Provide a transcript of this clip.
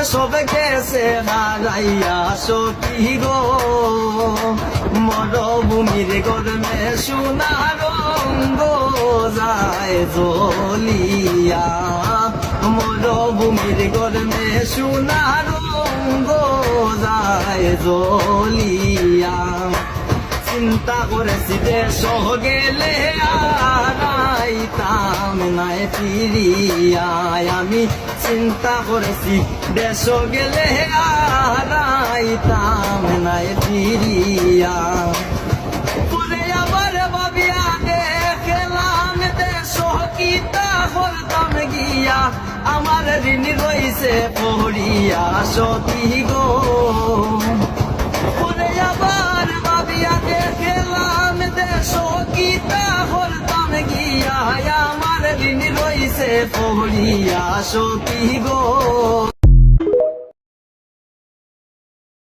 সব গেছে হারাইয়া সখী গো মরভূমির গরমে সোনার রঙ্গ যায় জ্বলিয়া মরভূমির গরমে সোনার রঙ্গ যায় জ্বলিয়া চিন্তা করেছি দেশ গেলে আইতাম নাই ফিরিয়া আমি চিন্তা করেছি দেশ গেলে আইতাম নাই ফিরিয়া পরে আবার ভাবিয়া দেখলাম দেশ কিতা করতাম গিয়া আমার ঋণ রইছে পড়িয়া সতী গো পরে আবার ভাবিয়া দেখলাম দেশ কিতা করতাম গিয়া আমার ঋণ রইছে পড়িয়া সতী গো